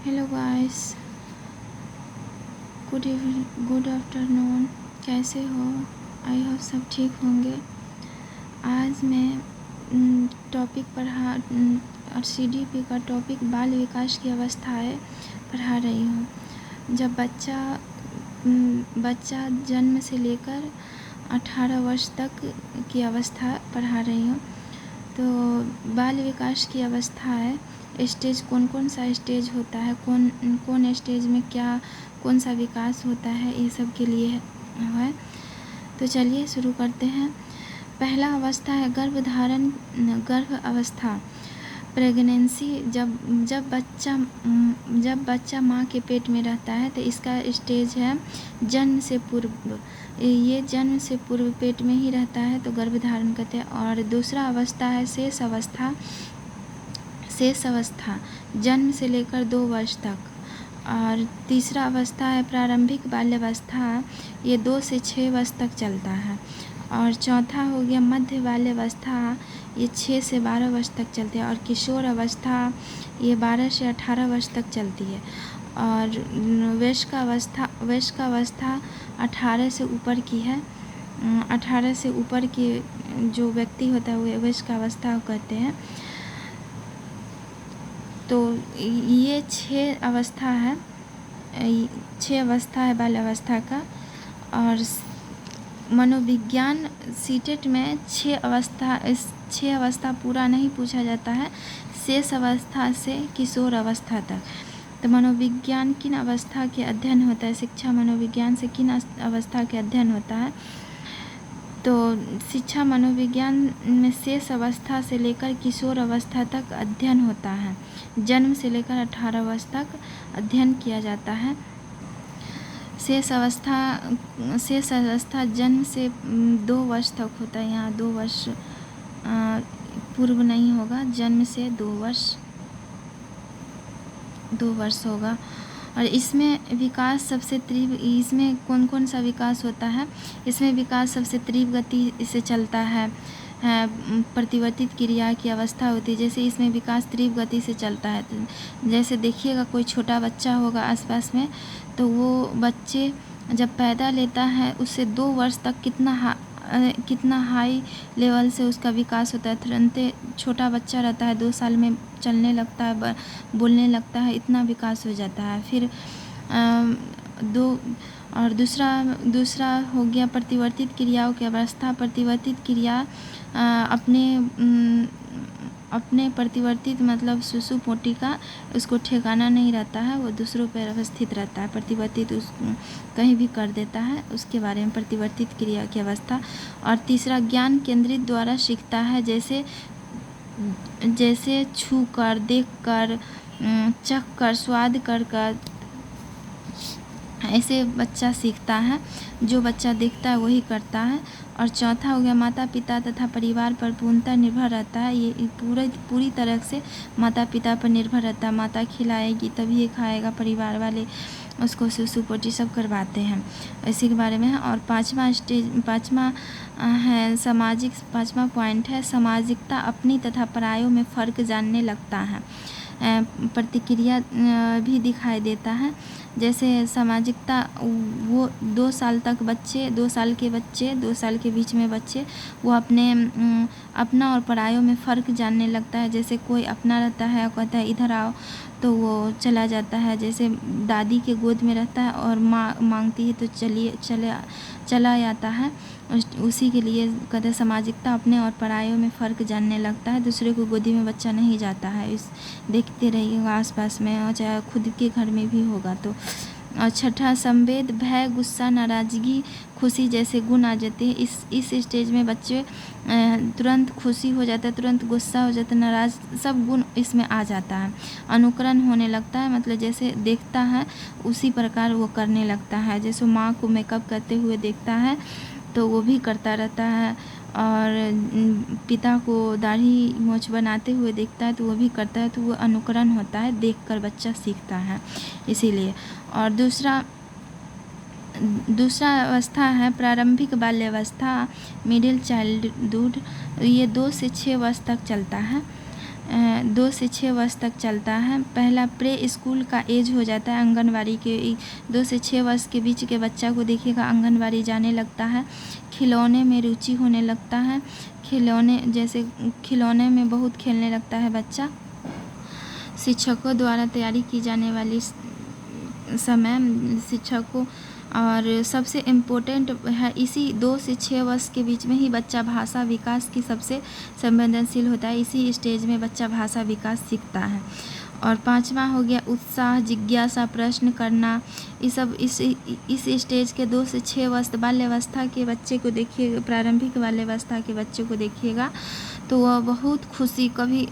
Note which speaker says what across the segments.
Speaker 1: Hello guys, good afternoon. कैसे हो? I hope सब ठीक होंगे। आज मैं टॉपिक और CDP का टॉपिक बाल विकास की अवस्थाएं पढ़ा रही हूँ। जब बच्चा जन्म से लेकर 18 वर्ष तक की अवस्था पढ़ा रही हूँ। तो बाल विकास की अवस्था है, स्टेज कौन सा स्टेज होता है, कौन स्टेज में कौन सा विकास होता है, ये सब के लिए है। तो चलिए शुरू करते हैं। पहला अवस्था है गर्भ अवस्था, प्रेगनेंसी। जब बच्चा माँ के पेट में रहता है तो इसका स्टेज है जन्म से पूर्व। ये जन्म से पूर्व पेट में ही रहता है तो गर्भधारण कहते हैं। और दूसरा अवस्था है शेष अवस्था, जन्म से लेकर 2 वर्ष तक। और तीसरा अवस्था है प्रारंभिक बाल्यावस्था, ये 2 से 6 वर्ष तक चलता है। और चौथा हो गया मध्य बाल्यावस्था, ये 6 से 12 वर्ष तक चलती है। और किशोर अवस्था ये 12 से 18 वर्ष तक चलती है। और वयस्क अवस्था 18 से ऊपर की है। 18 से ऊपर की जो व्यक्ति होता है वो वयस्क अवस्था कहते हैं। तो ये 6 अवस्था है, 6 अवस्था है बाल अवस्था का। और मनोविज्ञान सीटेट में 6 अवस्था पूरा नहीं पूछा जाता है, शेष अवस्था से किशोर अवस्था तक। तो मनोविज्ञान किन अवस्था के अध्ययन होता है, शिक्षा मनोविज्ञान से किन अवस्था के अध्ययन होता है। तो शिक्षा मनोविज्ञान में शेष अवस्था से लेकर किशोर अवस्था तक अध्ययन होता है। जन्म से लेकर 18 वर्ष तक अध्ययन किया जाता है। शेष अवस्था जन्म से 2 वर्ष तक होता है। यहाँ 2 वर्ष पूर्व नहीं होगा, जन्म से 2 वर्ष होगा। और इसमें विकास सबसे तीव्र, इसमें कौन सा विकास होता है, इसमें विकास सबसे तीव्र गति से चलता है। प्रतिवर्तित क्रिया की अवस्था होती है, जैसे इसमें विकास तीव्र गति से चलता है। जैसे देखिएगा कोई छोटा बच्चा होगा आसपास में, तो वो बच्चे जब पैदा लेता है उससे 2 वर्ष तक कितना हाई लेवल से उसका विकास होता है। तुरंत छोटा बच्चा रहता है, 2 साल में चलने लगता है, बोलने लगता है, इतना विकास हो जाता है। फिर दूसरा हो गया प्रतिवर्तित क्रियाओं की अवस्था। प्रतिवर्तित क्रिया अपने प्रतिवर्तित मतलब सुसु पोटिका, उसको ठिकाना नहीं रहता है, वो दूसरों पर अवस्थित रहता है। प्रतिवर्तित कहीं भी कर देता है, उसके बारे में प्रतिवर्तित क्रिया की अवस्था। और तीसरा ज्ञान केंद्रित द्वारा सीखता है, जैसे छू कर, देख कर, चख कर, स्वाद कर ऐसे बच्चा सीखता है। जो बच्चा देखता है वही करता है। और चौथा हो गया माता पिता तथा परिवार पर पूर्णतः निर्भर रहता है। ये पूरी तरह से माता पिता पर निर्भर रहता है। माता खिलाएगी तभी ये खाएगा, परिवार वाले उसको सुसु पोटी सब करवाते हैं, इसी के बारे में है। और पाँचवा पॉइंट है सामाजिकता, अपनी तथा परायों में फ़र्क जानने लगता है। प्रतिक्रिया भी दिखाई देता है। जैसे सामाजिकता, वो 2 साल के बच्चे 2 साल के बीच में बच्चे वो अपना और परायों में फ़र्क जानने लगता है। जैसे कोई अपना रहता है, कहता है इधर आओ, तो वो चला जाता है। जैसे दादी के गोद में रहता है और माँ मांगती है तो चला जाता है। उसी के लिए कहते हैं सामाजिकता, अपने और परायों में फ़र्क जानने लगता है। दूसरे को गोदी में बच्चा नहीं जाता है, देखते रहिएगा आसपास में, और चाहे खुद के घर में भी होगा तो। और छठा संवेद, भय, गुस्सा, नाराज़गी, खुशी जैसे गुण आ जाते हैं। इस स्टेज में बच्चे तुरंत खुशी हो जाता है, तुरंत गुस्सा हो जाता है, नाराज़, सब गुण इसमें आ जाता है। अनुकरण होने लगता है, मतलब जैसे देखता है उसी प्रकार वो करने लगता है। जैसे माँ को मेकअप करते हुए देखता है तो वो भी करता रहता है। और पिता को दाढ़ी मूंछ बनाते हुए देखता है तो वो भी करता है। तो वो अनुकरण होता है, देखकर बच्चा सीखता है, इसीलिए। और दूसरा अवस्था है प्रारंभिक बाल्यावस्था, मिडिल चाइल्डहुड, ये 2 से 6 वर्ष तक चलता है। 2 से 6 वर्ष तक चलता है। पहला प्रे स्कूल का एज हो जाता है, आंगनवाड़ी के 2 से 6 वर्ष के बीच के बच्चा को देखिएगा आंगनवाड़ी जाने लगता है, खिलौने में रुचि होने लगता है, खिलौने में बहुत खेलने लगता है बच्चा। शिक्षकों द्वारा तैयारी की जाने वाली समय शिक्षकों और सबसे इम्पोर्टेंट है, इसी 2 से 6 वर्ष के बीच में ही बच्चा भाषा विकास की सबसे संवेदनशील होता है। इसी स्टेज में बच्चा भाषा विकास सीखता है। और 5वां हो गया उत्साह, जिज्ञासा, प्रश्न करना। ये सब इस स्टेज के 2 से 6 वर्ष बाल्यावस्था के बच्चे को देखिए, प्रारंभिक बाल्यावस्था के बच्चे को देखिएगा तो वह बहुत खुशी, कभी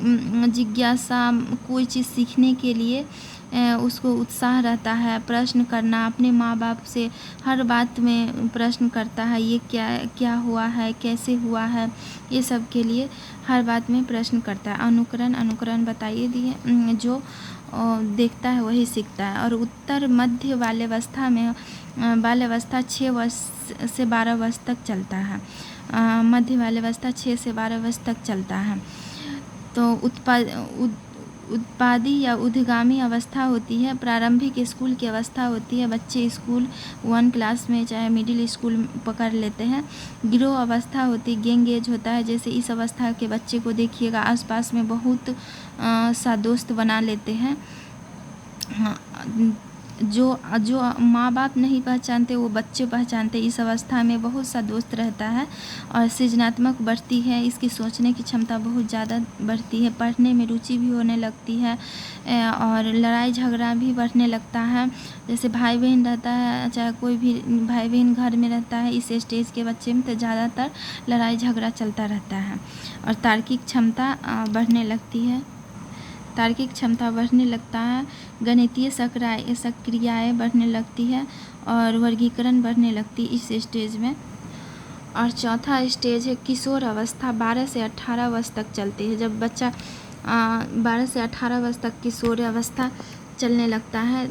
Speaker 1: जिज्ञासा, कोई चीज़ सीखने के लिए उसको उत्साह रहता है। प्रश्न करना, अपने माँ बाप से हर बात में प्रश्न करता है, ये क्या हुआ है, कैसे हुआ है, ये सब के लिए हर बात में प्रश्न करता है। अनुकरण बताइए दिए, जो देखता है वही सीखता है। और उत्तर मध्य बाल्यावस्था में बाल्यावस्था 6 वर्ष से 12 वर्ष तक चलता है। मध्य बाल्यावस्था 6 से 12 वर्ष तक चलता है। तो उत्पादी या उद्गामी अवस्था होती है, प्रारंभिक स्कूल की अवस्था होती है। बच्चे स्कूल 1 क्लास में चाहे मिडिल स्कूल पकड़ लेते हैं। गिरोह अवस्था होती है, गैंग एज होता है। जैसे इस अवस्था के बच्चे को देखिएगा आसपास में बहुत सा दोस्त बना लेते हैं। जो माँ बाप नहीं पहचानते वो बच्चे पहचानते। इस अवस्था में बहुत सा दोस्त रहता है और सृजनात्मक बढ़ती है, इसकी सोचने की क्षमता बहुत ज़्यादा बढ़ती है, पढ़ने में रुचि भी होने लगती है और लड़ाई झगड़ा भी बढ़ने लगता है। जैसे भाई बहन रहता है, चाहे कोई भी भाई बहन घर में रहता है, इस स्टेज के बच्चे में तो ज़्यादातर लड़ाई झगड़ा चलता रहता है। और तार्किक क्षमता बढ़ने लगती है, तार्किक क्षमता बढ़ने लगता है, गणितीय सक्रियाएँ बढ़ने लगती है और वर्गीकरण बढ़ने लगती है इस स्टेज में। और चौथा स्टेज है किशोर अवस्था, 12 से 18 वर्ष तक चलती है। जब बच्चा 12 से 18 वर्ष तक किशोर अवस्था चलने लगता है।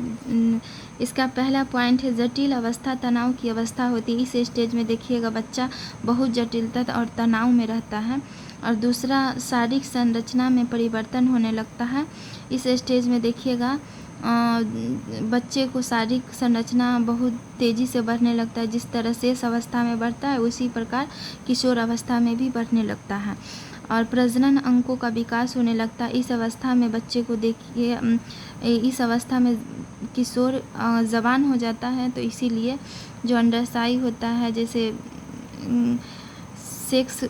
Speaker 1: इसका पहला पॉइंट है जटिल अवस्था, तनाव की अवस्था होती है। इस स्टेज में देखिएगा बच्चा बहुत जटिलता और तनाव में रहता है। और दूसरा शारीरिक संरचना में परिवर्तन होने लगता है। इस स्टेज में देखिएगा बच्चे को शारीरिक संरचना बहुत तेज़ी से बढ़ने लगता है। जिस तरह से इस अवस्था में बढ़ता है उसी प्रकार किशोर अवस्था में भी बढ़ने लगता है। और प्रजनन अंगों का विकास होने लगता है। इस अवस्था में बच्चे को देखिए, इस अवस्था में किशोर जवान हो जाता है, तो इसीलिए जो अंडाशय होता है, जैसे सेक्स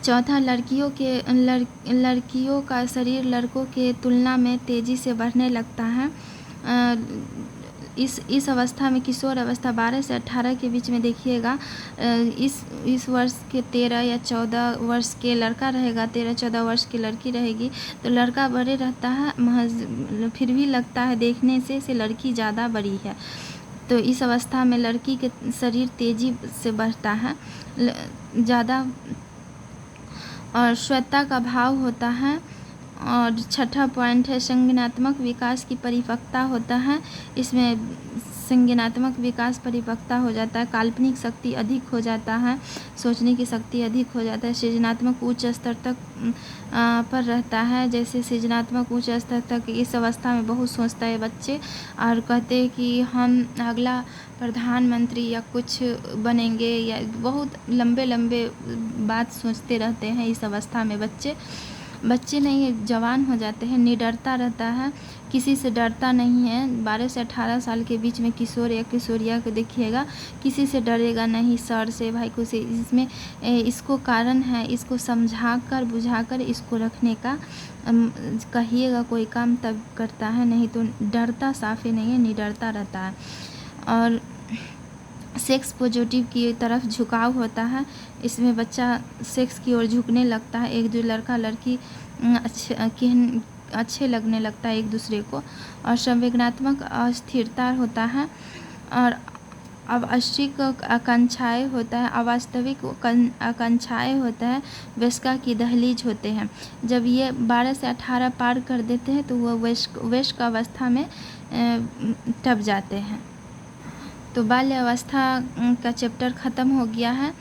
Speaker 1: चौथा लड़कियों का शरीर लड़कों के तुलना में तेज़ी से बढ़ने लगता है। इस अवस्था में किशोर अवस्था 12 से 18 के बीच में देखिएगा, इस वर्ष के 13 या 14 वर्ष के लड़का रहेगा, 13-14 वर्ष की लड़की रहेगी। तो लड़का बड़े रहता है, फिर भी लगता है देखने से लड़की ज़्यादा बड़ी है। तो इस अवस्था में लड़की के शरीर तेज़ी से बढ़ता है ज़्यादा, और श्वेता का भाव होता है। और छठा पॉइंट है संज्ञानात्मक विकास की परिपक्वता होता है। इसमें संज्ञानात्मक विकास परिपक्वता हो जाता है, काल्पनिक शक्ति अधिक हो जाता है, सोचने की शक्ति अधिक हो जाता है, सृजनात्मक उच्च स्तर तक पर रहता है। जैसे सृजनात्मक उच्च स्तर तक इस अवस्था में बहुत सोचता है बच्चे, और कहते हैं कि हम अगला प्रधानमंत्री या कुछ बनेंगे, या बहुत लंबे बात सोचते रहते हैं। इस अवस्था में बच्चे नहीं, जवान हो जाते हैं, निडरता रहता है, किसी से डरता नहीं है। 12 से 18 साल के बीच में किशोर या किशोरिया को देखिएगा, किसी से डरेगा नहीं, सर से, भाई को से। इसमें इसको कारण है, इसको समझाकर बुझाकर इसको रखने का कहिएगा कोई काम तब करता है, नहीं तो डरता साफे नहीं है, निडरता रहता है। और सेक्स पॉजिटिव की तरफ झुकाव होता है। इसमें बच्चा सेक्स की ओर झुकने लगता है, एक जो लड़का लड़की अच्छे लगने लगता है एक दूसरे को। और संवेदनात्मक अस्थिरता होता है, और अवास्तविक आकांक्षाएँ होता है, अवास्तविक आकांक्षाएँ होता है, वयस्का की दहलीज होते हैं। जब ये 12 से 18 पार कर देते हैं तो वह वयस्क अवस्था में टप जाते हैं। तो बाल्य अवस्था का चैप्टर ख़त्म हो गया है।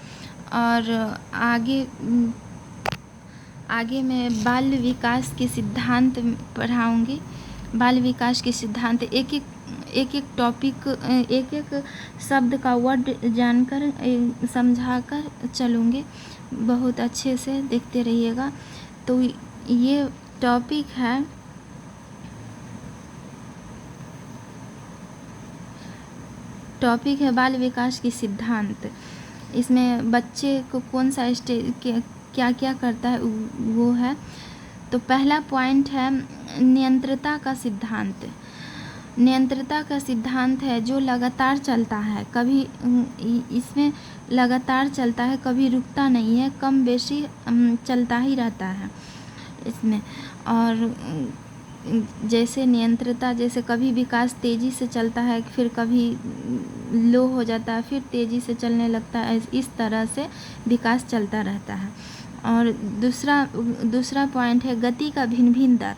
Speaker 1: और आगे आगे मैं बाल विकास के सिद्धांत पढ़ाऊँगी। बाल विकास के सिद्धांत एक एक टॉपिक, एक एक शब्द का वर्ड जानकर समझाकर चलूँगी, बहुत अच्छे से देखते रहिएगा। तो ये टॉपिक है बाल विकास के सिद्धांत। इसमें बच्चे को कौन सा स्टेज क्या क्या करता है वो है। तो पहला पॉइंट है नियंत्रता का सिद्धांत। नियंत्रता का सिद्धांत है जो लगातार चलता है, कभी इसमें लगातार चलता है, कभी रुकता नहीं है, कम बेशी चलता ही रहता है इसमें। और जैसे नियंत्रता, जैसे कभी विकास तेज़ी से चलता है, फिर कभी लो हो जाता है, फिर तेज़ी से चलने लगता है, इस तरह से विकास चलता रहता है। और दूसरा पॉइंट है गति का भिन्न भिन्न दर।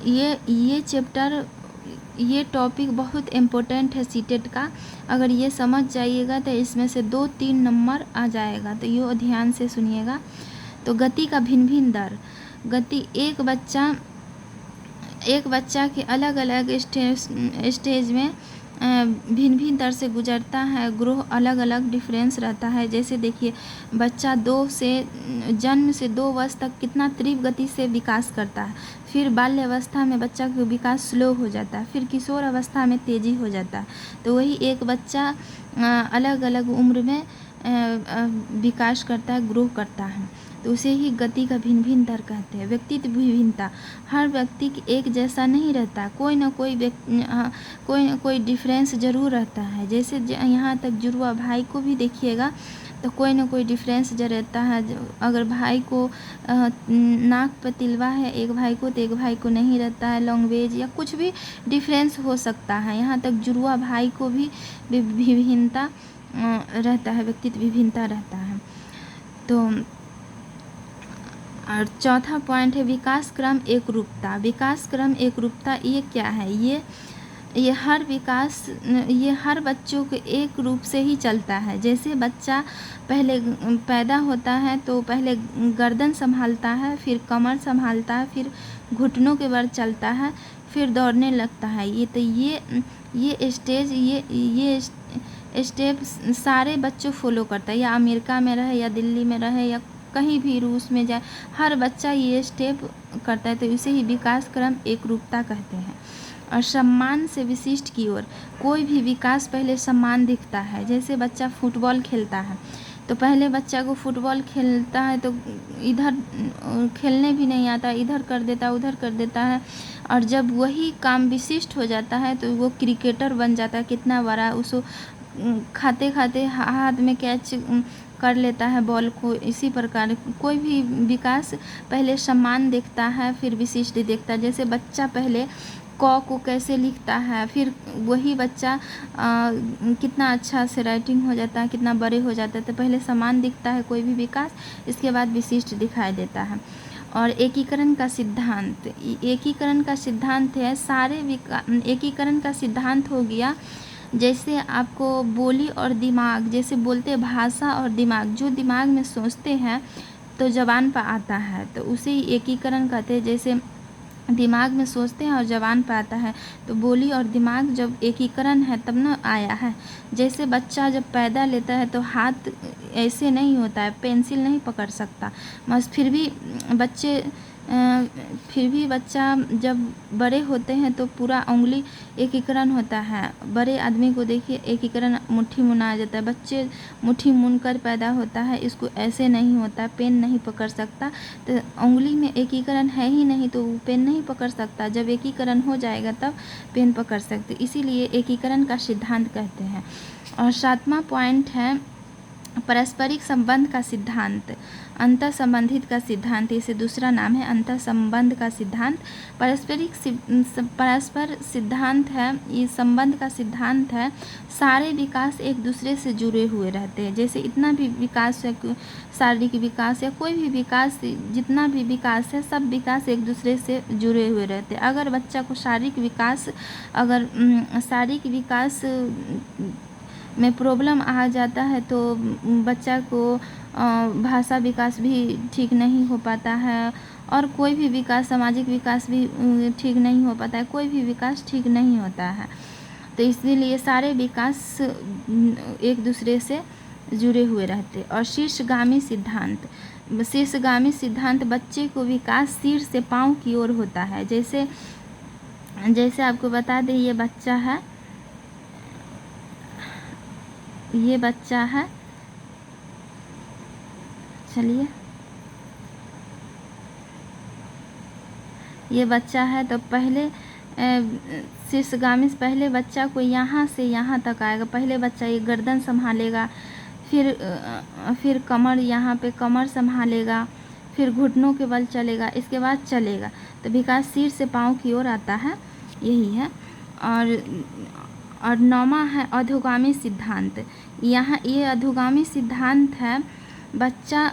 Speaker 1: ये चैप्टर, ये टॉपिक बहुत इम्पोर्टेंट है सीटेट का। अगर ये समझ जाइएगा तो इसमें से 2-3 नंबर आ जाएगा, तो ये ध्यान से सुनिएगा। तो गति का भिन्न भिन्न दर, गति एक बच्चा के अलग अलग स्टेज में भिन्न भिन्न दर से गुजरता है। ग्रोथ अलग अलग डिफरेंस रहता है। जैसे देखिए, बच्चा जन्म से 2 वर्ष तक कितना तीव्र गति से विकास करता है, फिर बाल्यावस्था में बच्चा का विकास स्लो हो जाता है, फिर किशोर अवस्था में तेज़ी हो जाता है। तो वही एक बच्चा अलग अलग उम्र में विकास करता है, ग्रो करता है, तो उसे ही गति का भिन्न भिन्न दर कहते हैं। व्यक्तित्व विभिन्नता, हर व्यक्ति एक जैसा नहीं रहता, कोई ना कोई डिफरेंस ज़रूर रहता है। जैसे यहाँ तक जुड़वा भाई को भी देखिएगा तो कोई ना कोई डिफरेंस जो रहता है। अगर भाई को नाक पर तिलवा है एक भाई को, तो एक भाई को नहीं रहता है, लैंग्वेज या कुछ भी डिफरेंस हो सकता है। यहाँ तक जुड़वा भाई को भी विभिन्नता रहता है, व्यक्तित्व विभिन्नता रहता है। तो और चौथा पॉइंट है विकास क्रम एकरूपता। विकास क्रम एकरूपता ये क्या है? ये हर बच्चों के एक रूप से ही चलता है। जैसे बच्चा पहले पैदा होता है तो पहले गर्दन संभालता है, फिर कमर संभालता है, फिर घुटनों के बल चलता है, फिर दौड़ने लगता है। ये स्टेप सारे बच्चों फॉलो करता है, या अमेरिका में रहे या दिल्ली में रहे या कहीं भी रूस में जाए, हर बच्चा ये स्टेप करता है। तो इसे ही विकास क्रम एकरूपता कहते हैं। और सम्मान से विशिष्ट की ओर, कोई भी विकास पहले सम्मान दिखता है। जैसे बच्चा फुटबॉल खेलता है तो पहले बच्चा को फुटबॉल खेलता है तो इधर खेलने भी नहीं आता, इधर कर देता उधर कर देता है, और जब वही काम विशिष्ट हो जाता है तो वो क्रिकेटर बन जाता है। कितना बड़ा, उसको खाते खाते हाथ में कैच कर लेता है बॉल को। इसी प्रकार कोई भी विकास पहले सम्मान देखता है, फिर विशिष्ट देखता है। जैसे बच्चा पहले क को कैसे लिखता है, फिर वही बच्चा कितना अच्छा से राइटिंग हो जाता है, कितना बड़े हो जाता है। तो पहले सम्मान दिखता है कोई भी विकास, इसके बाद विशिष्ट दिखाई देता है। और एकीकरण का सिद्धांत, एकीकरण का सिद्धांत है एकीकरण का सिद्धांत हो गया। जैसे आपको बोली और दिमाग, जैसे बोलते भाषा और दिमाग, जो दिमाग में सोचते हैं तो ज़बान पर आता है, तो उसे ही एकीकरण कहते हैं। जैसे दिमाग में सोचते हैं और ज़बान पर आता है, तो बोली और दिमाग जब एकीकरण है तब न आया है। जैसे बच्चा जब पैदा लेता है तो हाथ ऐसे नहीं होता है, पेंसिल नहीं पकड़ सकता, बस फिर भी बच्चा जब बड़े होते हैं तो पूरा उंगली एकीकरण होता है। बड़े आदमी को देखिए, एकीकरण मुट्ठी मुना जाता है। बच्चे मुट्ठी मुन कर पैदा होता है, इसको ऐसे नहीं होता, पेन नहीं पकड़ सकता। तो उंगली में एकीकरण है ही नहीं तो वो पेन नहीं पकड़ सकता। जब एकीकरण हो जाएगा तब पेन पकड़ सकते, इसीलिए एकीकरण का सिद्धांत कहते हैं। और 7वां पॉइंट है पारस्परिक संबंध का सिद्धांत, अंतर संबंधित का सिद्धांत। इसे दूसरा नाम है अंतर संबंध का सिद्धांत। परस्पर सिद्धांत है, ये संबंध का सिद्धांत है। सारे विकास एक दूसरे से जुड़े हुए रहते हैं। जैसे इतना भी विकास है, शारीरिक विकास या कोई भी विकास, जितना भी विकास है, सब विकास एक दूसरे से जुड़े हुए रहते हैं। अगर बच्चा को शारीरिक विकास में प्रॉब्लम आ जाता है तो बच्चा को भाषा विकास भी ठीक नहीं हो पाता है, और कोई भी विकास, सामाजिक विकास भी ठीक नहीं हो पाता है, कोई भी विकास ठीक नहीं होता है। तो इसीलिए सारे विकास एक दूसरे से जुड़े हुए रहते। और शीर्षगामी सिद्धांत, शीर्षगामी सिद्धांत बच्चे को विकास सिर से पाँव की ओर होता है। जैसे आपको बता दें, ये बच्चा है, ये बच्चा है, चलिए ये बच्चा है, तो पहले शीर्षगामी से पहले बच्चा को यहाँ से यहाँ तक आएगा। पहले बच्चा ये गर्दन संभालेगा, फिर कमर, यहाँ पे कमर संभालेगा, फिर घुटनों के बल चलेगा, इसके बाद चलेगा। तो विकास सिर से पाँव की ओर आता है, यही है। और 9वां है अधोगामी सिद्धांत। यहाँ ये अधोगामी सिद्धांत है, बच्चा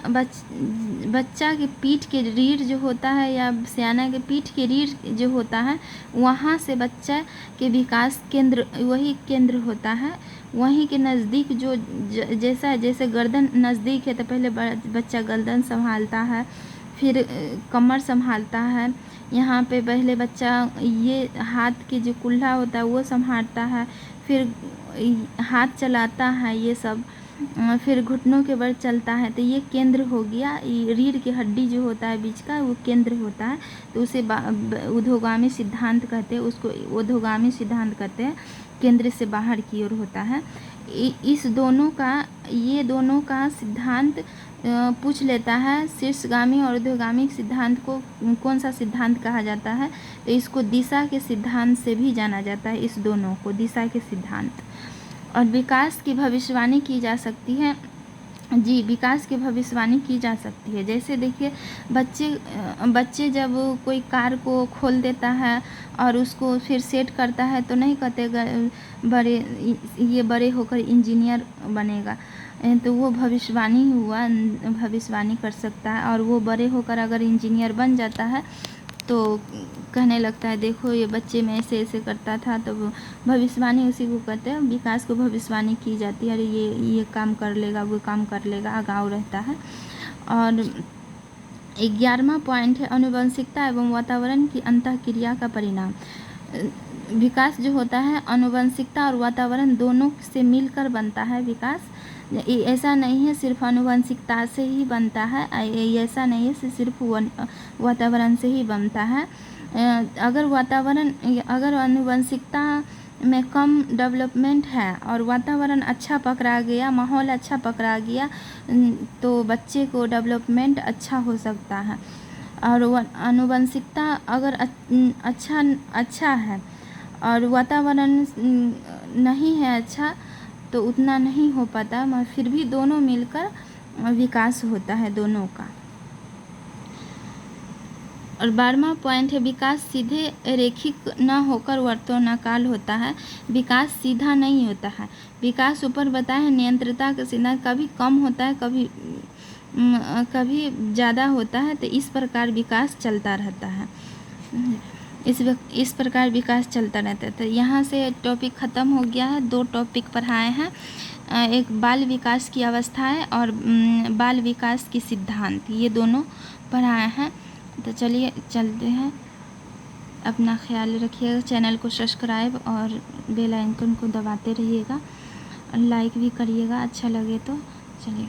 Speaker 1: के पीठ के रीढ़ जो होता है, या सियाना के पीठ के रीढ़ जो होता है, वहाँ से बच्चा के विकास केंद्र, वही केंद्र होता है, वहीं के नज़दीक जो जैसे गर्दन नज़दीक है तो पहले बच्चा गर्दन संभालता है, फिर कमर संभालता है, यहाँ पे पहले बच्चा ये हाथ के जो कुल्हा होता है वो संभालता है, फिर हाथ चलाता है, ये सब, फिर घुटनों के बल चलता है। तो ये केंद्र हो गया, ये रीढ़ की हड्डी जो होता है बीच का, वो केंद्र होता है। तो उसे ऊर्ध्वगामी सिद्धांत कहते हैं, उसको ऊर्ध्वगामी सिद्धांत कहते हैं, केंद्र से बाहर की ओर होता है। ये दोनों का सिद्धांत पूछ लेता है, शीर्षगामी और ऊर्ध्वगामी सिद्धांत को कौन सा सिद्धांत कहा जाता है। तो इसको दिशा के सिद्धांत से भी जाना जाता है, इस दोनों को दिशा के सिद्धांत। और विकास की भविष्यवाणी की जा सकती है, जी विकास की भविष्यवाणी की जा सकती है। जैसे देखिए, बच्चे जब कोई कार को खोल देता है और उसको फिर सेट करता है तो नहीं कहते बड़े होकर इंजीनियर बनेगा, तो वो भविष्यवाणी कर सकता है। और वो बड़े होकर अगर इंजीनियर बन जाता है तो कहने लगता है देखो ये बच्चे में ऐसे ऐसे करता था, तो भविष्यवाणी उसी को कहते हैं, विकास को भविष्यवाणी की जाती है। अरे ये काम कर लेगा, वो काम कर लेगा, आगाऊ रहता है। और 11वां पॉइंट है आनुवंशिकता एवं वातावरण की अंतःक्रिया का परिणाम। विकास जो होता है आनुवंशिकता और वातावरण दोनों से मिलकर बनता है विकास। ऐसा नहीं है सिर्फ आनुवंशिकता से ही बनता है, ऐसा नहीं है सिर्फ वातावरण से ही बनता है। अगर आनुवंशिकता में कम डेवलपमेंट है और वातावरण अच्छा पकड़ा गया, माहौल अच्छा पकड़ा गया, तो बच्चे को डेवलपमेंट अच्छा हो सकता है। और आनुवंशिकता अगर अच्छा है और वातावरण नहीं है अच्छा, तो उतना नहीं हो पाता, मगर फिर भी दोनों मिलकर विकास होता है दोनों का। और 12वां पॉइंट है विकास सीधे रेखिक न होकर वर्तुलाकार होता है। विकास सीधा नहीं होता है। विकास ऊपर बताया है नियंत्रता का सिद्धांत, कभी कम होता है, कभी ज़्यादा होता है। तो इस प्रकार विकास चलता रहता है, इस प्रकार विकास चलता रहता है। तो यहाँ से टॉपिक ख़त्म हो गया है। 2 टॉपिक पढ़ाए हैं, एक बाल विकास की अवस्थाएं और बाल विकास की सिद्धांत, ये दोनों पढ़ाए हैं। तो चलिए चलते हैं, अपना ख्याल रखिएगा, चैनल को सब्सक्राइब और बेल आइकन को दबाते रहिएगा, लाइक भी करिएगा अच्छा लगे तो। चलिए।